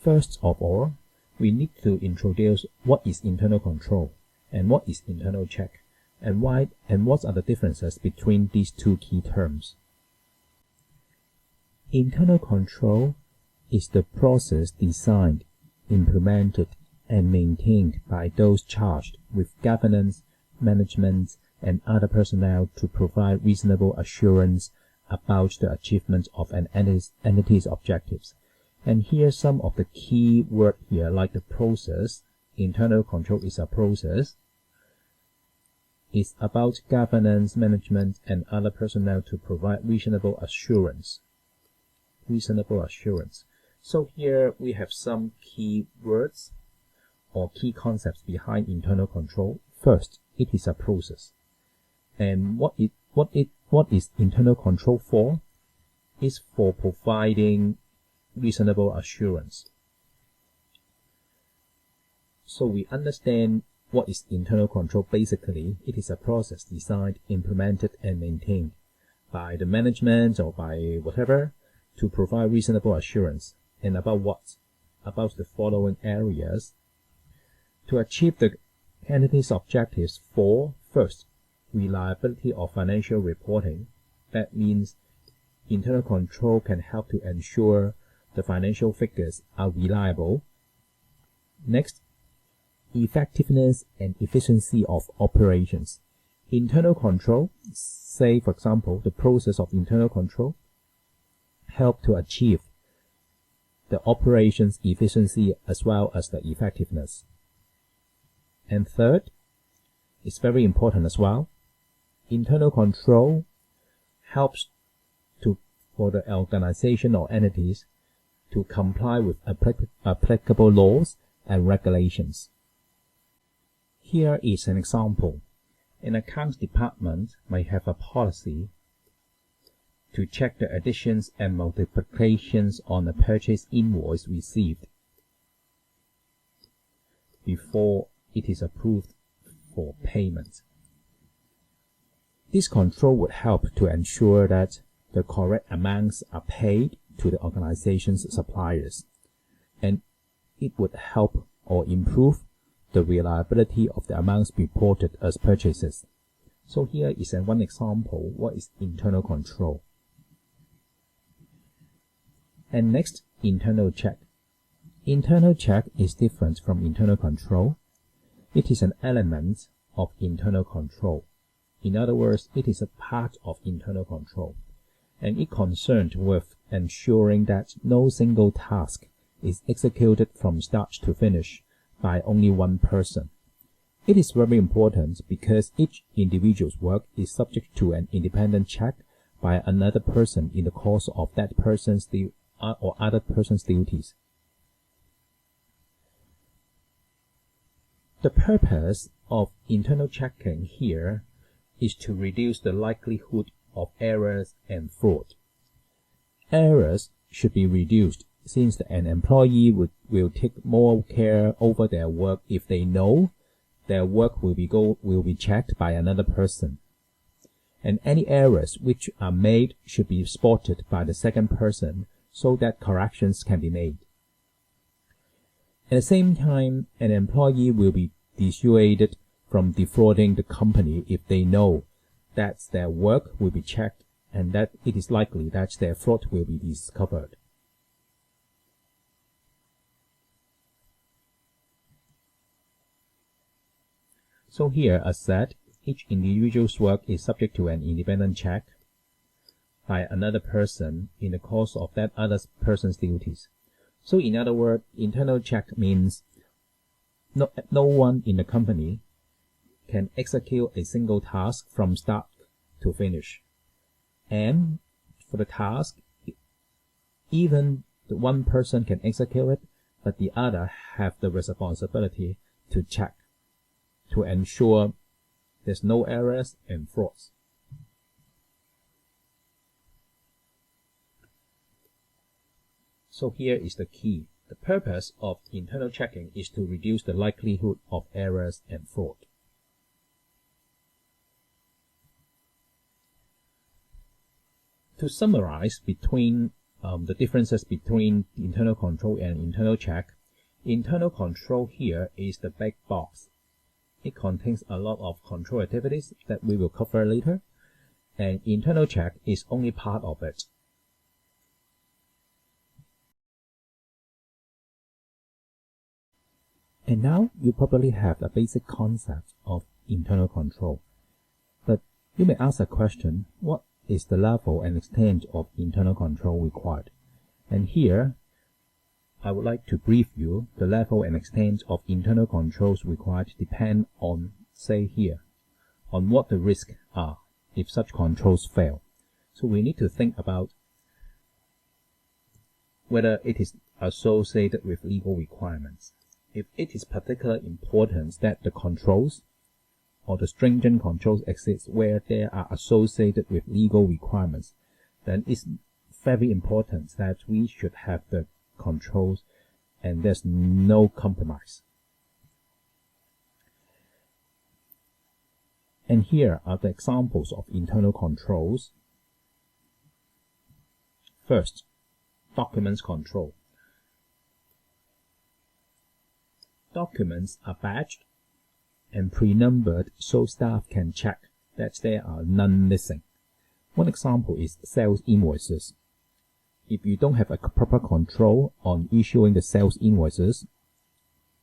First of all, we need to introduce what is internal control and what is internal check, and why and what are the differences between these two key terms. Internal control is the process designed, implemented, and maintained by those charged with governance, management, and other personnel to provide reasonable assurance about the achievement of an entity's objectives. And here's some of the key words here, like the process. Internal control is a process. It's about governance, management, and other personnel to provide reasonable assurance. So here we have some key words or key concepts behind internal control. First, it is a process. And what is internal control for? It's for providing reasonable assurance. So we understand what is internal control. Basically, it is a process designed, implemented, and maintained by the management or by whatever to provide reasonable assurance. And about what? About the following areas. To achieve the entity's objectives for, first, reliability of financial reporting. That means internal control can help to ensure the financial figures are reliable. Next, effectiveness and efficiency of operations. Internal control, say for example, the process of internal control, help to achieve the operations efficiency as well as the effectiveness. And third, it's very important as well, internal control helps for the organization or entities to comply with applicable laws and regulations. Here is an example. An accounts department may have a policy to check the additions and multiplications on a purchase invoice received before it is approved for payment. This control would help to ensure that the correct amounts are paid to the organization's suppliers, and it would help or improve the reliability of the amounts reported as purchases. So here is one example what is internal control. And next, internal check. Internal check is different from internal control. It is an element of internal control. In other words, it is a part of internal control, and it concerned with ensuring that no single task is executed from start to finish by only one person. It is very important because each individual's work is subject to an independent check by another person in the course of that person's or other person's duties. The purpose of internal checking here is to reduce the likelihood of errors and fraud. Errors should be reduced since an employee will take more care over their work if they know their work will be checked by another person. And any errors which are made should be spotted by the second person so that corrections can be made. At the same time, an employee will be dissuaded from defrauding the company if they know that their work will be checked and that it is likely that their fraud will be discovered. So here, as said, each individual's work is subject to an independent check by another person in the course of that other person's duties. So in other words, internal check means no one in the company can execute a single task from start to finish. And for the task, even the one person can execute it, but the other have the responsibility to check, to ensure there's no errors and frauds. So here is the key. The purpose of internal checking is to reduce the likelihood of errors and fraud. To summarize between the differences between internal control and internal check. Internal control here is the big box. It contains a lot of control activities that we will cover later, and internal check is only part of it. And now you probably have a basic concept of internal control. But you may ask a question, what is the level and extent of internal control required? And here, I would like to brief you. The level and extent of internal controls required depend on, say here, on what the risks are if such controls fail. So we need to think about whether it is associated with legal requirements. If it is particularly important that the controls or the stringent controls exist where they are associated with legal requirements, then it's very important that we should have the controls and there's no compromise. And here are the examples of internal controls. First, documents control. Documents are badged and pre-numbered so staff can check that there are none missing. One example is sales invoices. If you don't have a proper control on issuing the sales invoices,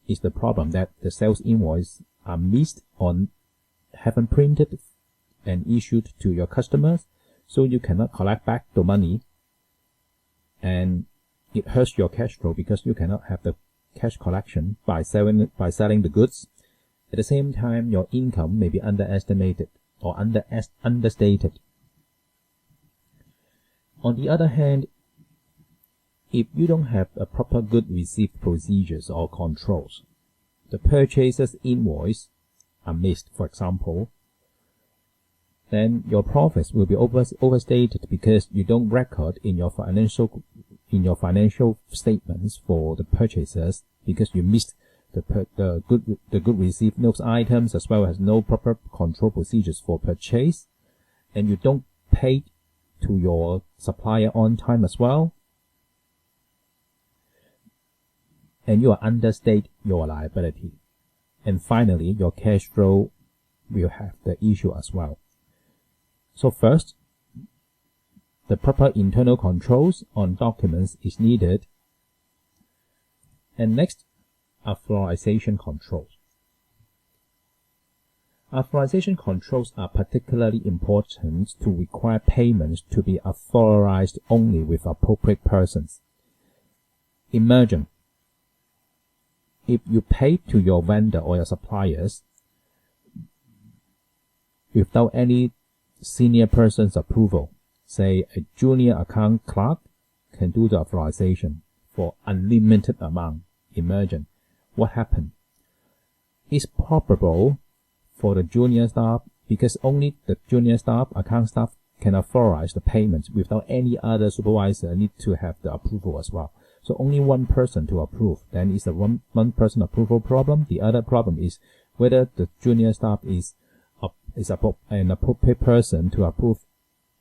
it's the problem that the sales invoices are missed or haven't printed and issued to your customers, so you cannot collect back the money, and it hurts your cash flow because you cannot have the cash collection by selling the goods. At the same time, your income may be underestimated or understated. On the other hand, if you don't have a proper good receipt procedures or controls, the purchaser's invoice are missed, for example, then your profits will be overstated because you don't record in your financial statements for the purchasers, because you missed the good received those items, as well as no proper control procedures for purchase, and you don't pay to your supplier on time as well, and you are understate your liability. And finally, your cash flow will have the issue as well. So first, the proper internal controls on documents is needed. And next, authorization controls. Authorization controls are particularly important to require payments to be authorized only with appropriate persons. Imagine, if you pay to your vendor or your suppliers without any senior person's approval, say a junior account clerk can do the authorization for unlimited amount. Imagine what happened. It's probable for the junior staff, because only the junior staff, account staff, can authorize the payments without any other supervisor need to have the approval as well. So only one person to approve. Then it's a one person approval problem. The other problem is whether the junior staff is an appropriate person to approve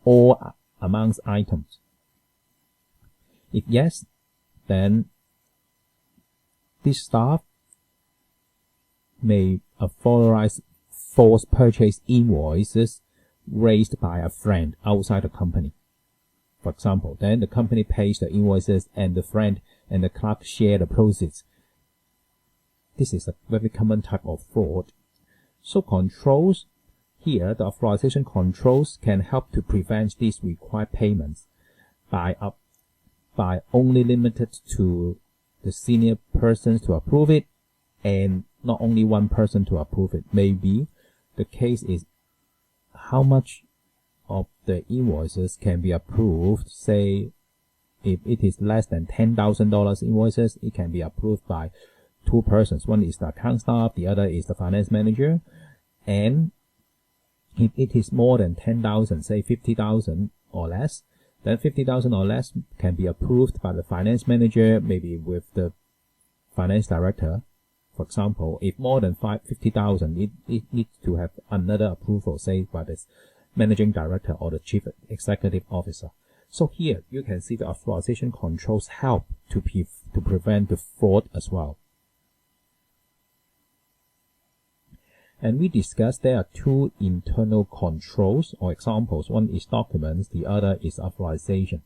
all amongst items. If yes, then this staff may authorize false purchase invoices raised by a friend outside the company. For example, then the company pays the invoices and the friend and the clerk share the proceeds. This is a very common type of fraud. So controls here, the authorization controls can help to prevent these required payments by only limited to the senior persons to approve it, and not only one person to approve it. Maybe the case is how much of the invoices can be approved. Say if it is less than $10,000 invoices, it can be approved by two persons. One is the account staff, the other is the finance manager. And if it is more than 10,000, say 50,000 or less, then 50,000 or less can be approved by the finance manager, maybe with the finance director. For example, if more than 50,000, it needs to have another approval, say by the managing director or the chief executive officer. So here you can see the authorization controls help to prevent the fraud as well. And we discussed there are two internal controls or examples. One is documents, the other is authorization.